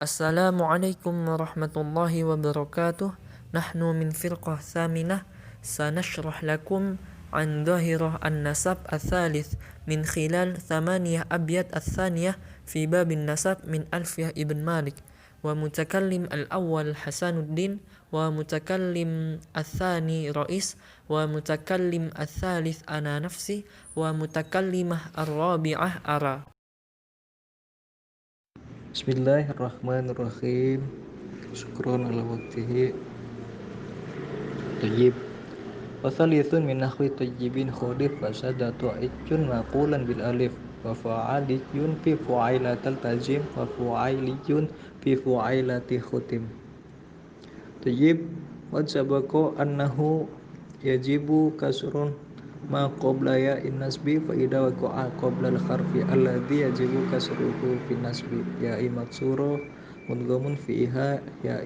Assalamualaikum warahmatullahi wabarakatuh. Nahnu min firqah thaminah. Sanashrah lakum an dhahirah an-nasab al-thalith min khilal thamaniyah abyad al-thaniyah fi babin nasab min Alfiyah ibn Malik. Wa mutakallim al-awwal Hasanuddin, wa mutakallim al-thani Rais, wa mutakallim al-thalith ana nafsi, wa mutakallimah al-rabi'ah ara. Bismillahirrahmanirrahim. Syukron ala waktihi. Tayyib. Wasalithun min nahwi tayyibin khudif fasadatu ijjun maqulan bil alif wa fa'aliyun fi fu'ailatal tajim wa fu'ailiyun fi fu'ailati khutim. Tayyib. Qad sabaqo annahu yajibu kasrun ma qabla ya nasbi fa idza waqa'a qabla al-harfi alladhi yajibu kasruhu fi nasbi ya maksuro mudghamun fiha ya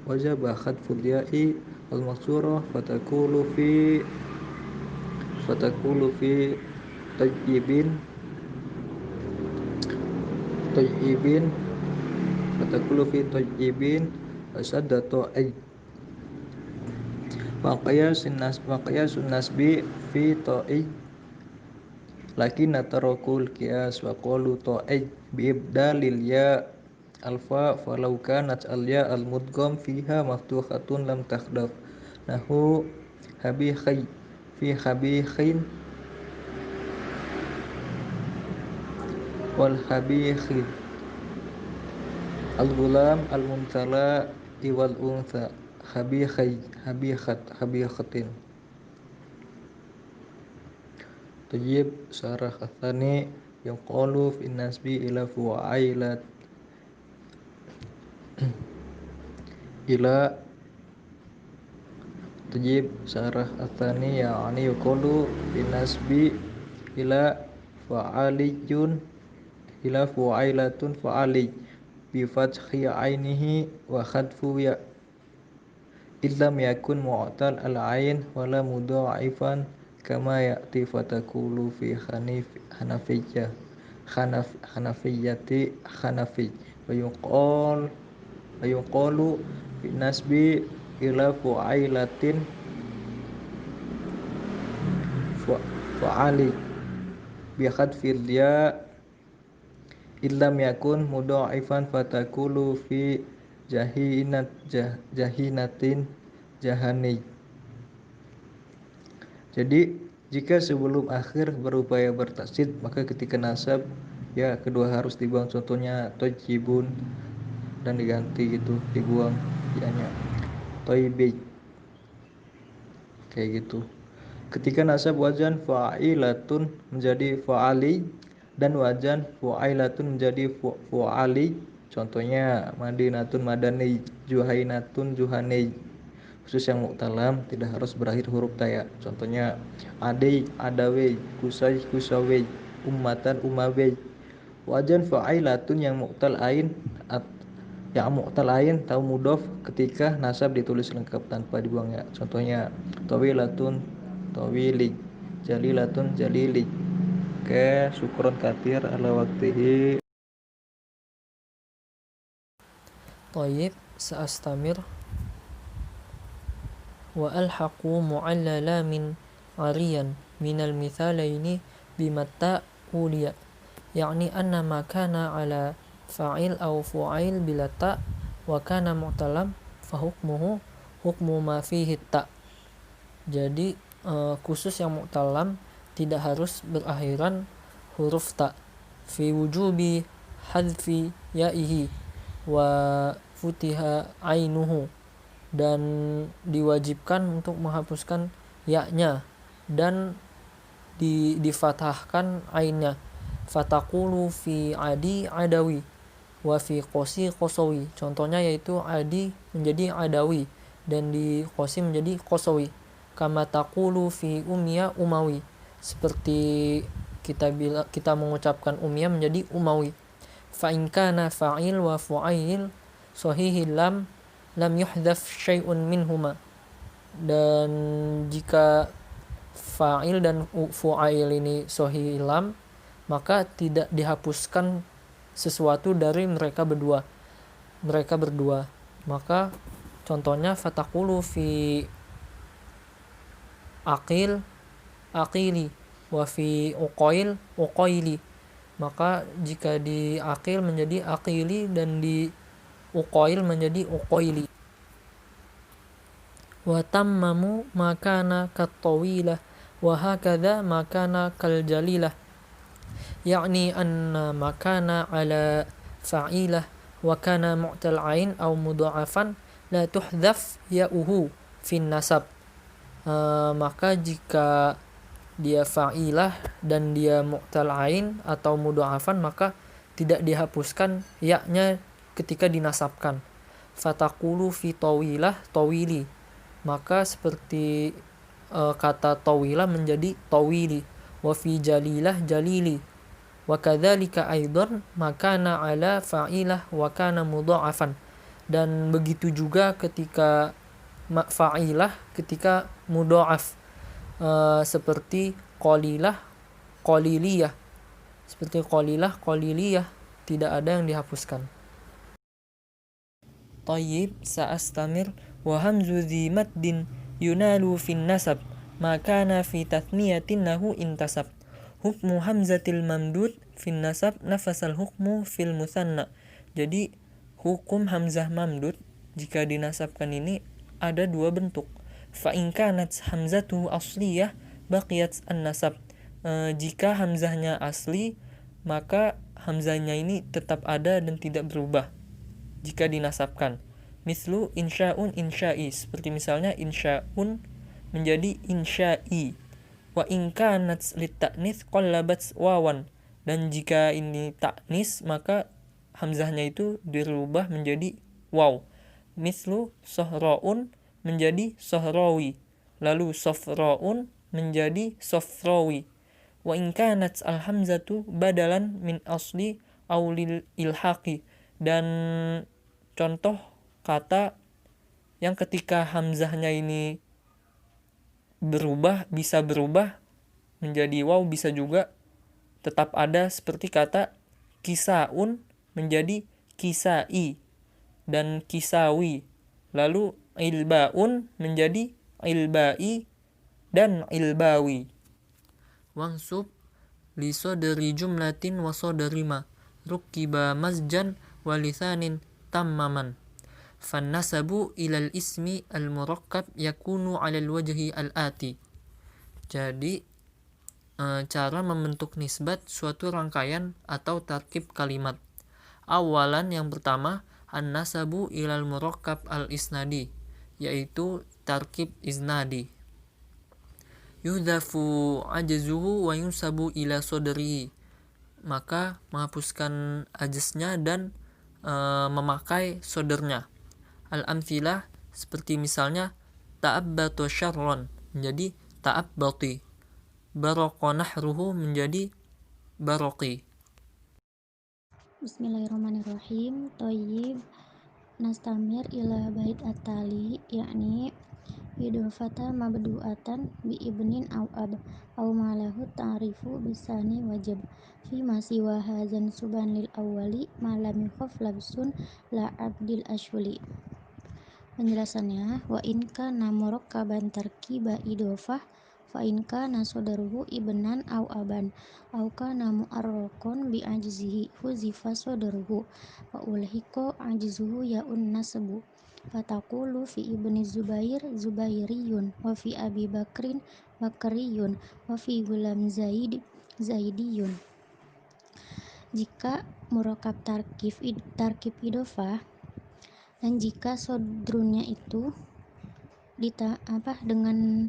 wajaba khadful ya'i al maksuro fatakulu fi tayyibin fatakulu fi tayyibin asaddatu ay Maqyasun nasbi fi ta'i lakin tarakul qiyas wa qalu ta'i bi ibdalil ya alfa falau kanat al ya al mudgham fiha maftuhatun lam takhdaf nahu habikhi fi habikhin wal habikhi al gulam al mumtala wal untha habikhatin. Tayyib. Syarah athani yuqalu fi nasbi ila fu'ailat ila Tayyib. Syarah athani ya'ani yuqalu fi nasbi ila fa'aliyun ila fu'ailatun fa'ali bi fathi ainihi wa khadfu ya illam yakun mu'tal al-ain wala mudha'ifan kama ya'ti fatakulu fi hanafiyyah hanafiyyati hanafi wa yuqalu fi nasbi ila fu'ailatin fa'ali bi khadfil ya illam yakun mudha'ifan fatakulu fi jahinatin jahani. Jadi jika sebelum akhir berupaya bertasydid maka ketika nasab ya kedua harus dibuang, contohnya tayyibun dan diganti gitu, dibuang ianya tayyibi kayak gitu. Ketika nasab wazan fa'ilatun menjadi fa'ali dan wazan fu'ailatun menjadi fu'ali, contohnya madinatun madani, juhainatun juhani. Khusus yang mu'talam tidak harus berakhir huruf ta, contohnya adai adawi, kusai kusawi, ummatan umawi. Wazan fa'ilatun yang mu'tal ain tahu mudhof ketika nasab ditulis lengkap tanpa dibuang ya, contohnya tawilatun tawili, jalilatun jalili. Oke, syukron katsir ala waktihi. Tayyib. Sa'astamir. Wa alhaqu mu'allala min ariyan minal mithalaini bimatta uliya, yakni anna ma kana ala fa'il aw fu'ail bila ta wa kana mu'talam fa hukmuhu hukmu ma fihi ta. Jadi khusus yang mu'talam tidak harus berakhiran huruf ta. Fi wujubi hadfi ya'ihi wa futiha ainuhu, dan diwajibkan untuk menghapuskan ya-nya dan difathahkan ainnya. Fatakulu fi adi adawi wa fi qosi qosawi, contohnya yaitu adi menjadi adawi dan di qosi menjadi qosawi. Kama takulu fi umya umawi, seperti kita mengucapkan umya menjadi umawi. Fa in kana fa'il wa fu'ail sahihil lam yuhdhaf syai'un minhuma, dan jika fa'il dan fu'ail ini sahihil lam maka tidak dihapuskan sesuatu dari mereka berdua. mereka berdua. Maka contohnya fataqulu fi aqil aqili wa fi uqail uqaili. Maka jika di aqil menjadi aqili dan di uqail menjadi uqaili. Wa tammamu makana katawilah wa hakadha makana kaljalilah, yakni anna makana ala fa'ilah wa kana mu'tal ain au mudha'afan la tuhdhaf ya'uhu fin nasab. Maka jika dia fa'ilah dan dia mu'tal ain atau mudha'afan, maka tidak dihapuskan ya-nya ketika dinasabkan. Fataqulu fi tawilah tawili, maka seperti kata tawilah menjadi tawili, wa fi jalilah jalili, wa kadzalika aidan makana ala fa'ilah wa kana mudha'afan. Dan begitu juga ketika fa'ilah ketika mudha'af, seperti qalilah qaliliyah, seperti qalilah qaliliyah, tidak ada yang dihapuskan. Tayyib sa'astamir wa hamzu dhi maddin yunalu fin nasab ma kana fi tathniyatin lahu intasab. Hukmu hamzatil mamdud fin nasab nafasal hukmu fil muthanna. Jadi hukum hamzah mamdud jika dinasabkan ini ada dua bentuk. Fa in kanat hamzatuhu asliyah baqiyat an-nasab. Jika hamzahnya asli, maka hamzahnya ini tetap ada dan tidak berubah jika dinasabkan. Mislu insya'un insya'i, seperti misalnya insya'un menjadi insya'i. Wa in kanat lit ta'nis qallabat wawan, dan jika ini ta'nis maka hamzahnya itu dirubah menjadi waw. Mislu sohra'un menjadi sohrawi, lalu sofra'un menjadi sofrawi. Wa in kanat al hamzatu badalan min asli aw lil ilhaqi, dan contoh kata yang ketika hamzahnya ini bisa berubah menjadi waw, bisa juga tetap ada, seperti kata kisaun menjadi kisai dan kisawi, lalu ilbaun menjadi ilbai dan ilbawi. Wangsub li sodri jumlatin wa sodri ma rukiba masjan walisanin tamaman. Fannasabu ilal ismi al-murakkab yakunu alal wajhi al-ati. Jadi cara membentuk nisbat suatu rangkaian atau tarkib kalimat. Awalan, yang pertama, an-nasabu ilal murakkab al-isnadi, yaitu tarkib isnadi. Yudhafu ajzuhu wa yunsabu ila sodrihi, maka menghapuskan ajaznya dan memakai sodernya. Al-amthilah, seperti misalnya ta'abbatu syarron menjadi ta'abbati, baraka nahruhu menjadi baraqi. Bismillahirrahmanirrahim. Thayyib nastamir ila bait at-tali, yakni idofata mabdu'atan bi ibnin aw ab aw malahu ta'rifu bisani wajib fi masiwa hazan suban lil awwali malam yukhaf labsun la abdil ashuli. Penjelasannya, wa in kana murakkaban tarkiba idofah fa in kana sodaruhu ibnan aw aban aw kana mu'arraqan bi ajzihi huzifa sodaruhu wa ulhiqa ajzuhu ya'un nasbu. Fataqulu fi ibni Zubair Zubairiyun wa fi Abi Bakrin Bakriyun wa fi Gulam Zaidiyun. Jika murakkab tarkib idofah dan jika sodrunya itu dengan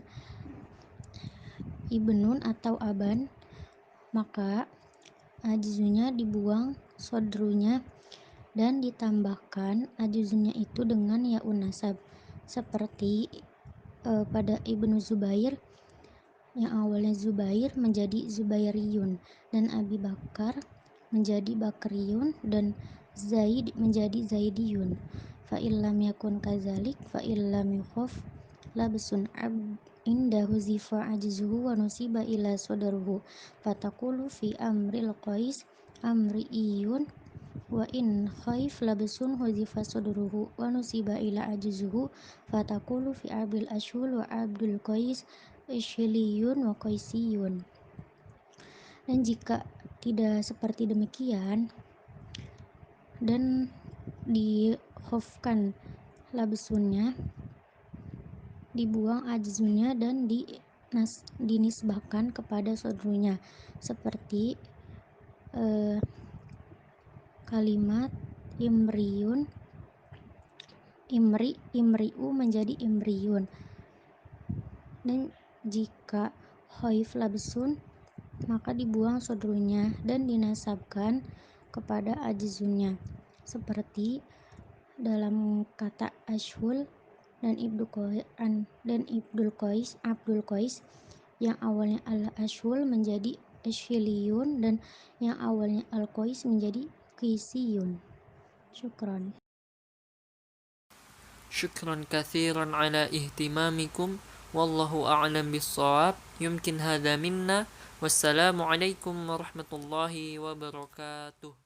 ibnun atau aban, maka ajzunya dibuang sodrunya dan ditambahkan ajuznya itu dengan ya'un nasab, seperti pada Ibnu Zubair yang awalnya Zubair menjadi Zubairiyun, dan Abi Bakar menjadi Bakriyun, dan Zaid menjadi Zaidiyun. Fa illam yakun kadzalik fa illam yukhaf labsun indahu zifa ajzuhu wa nusiba ila sodruhu. Fataqulu fi amril qais amriyun wa in khaif labsun huzifa sudruhu wa nusiba ila ajzuhu fataqulu fi abil ashhul wa abdul qais ishiliyun wa qaisiyun. Dan jika tidak seperti demikian dan dihofkan labsunnya, dibuang ajzunya dan dinisbahkan kepada sodrunya, seperti kalimat imri'u menjadi imriyun. Dan jika khaif labsun, maka dibuang sodrunya dan dinasabkan kepada ajzunya, seperti dalam kata ashul dan Abdul Qais yang awalnya al-ashul menjadi ashiliyun dan yang awalnya al-qais menjadi qaisiyun. Syukran. شكرا كثيرا على اهتمامكم والله أعلم بالصواب يمكن هذا منا والسلام عليكم ورحمة الله وبركاته.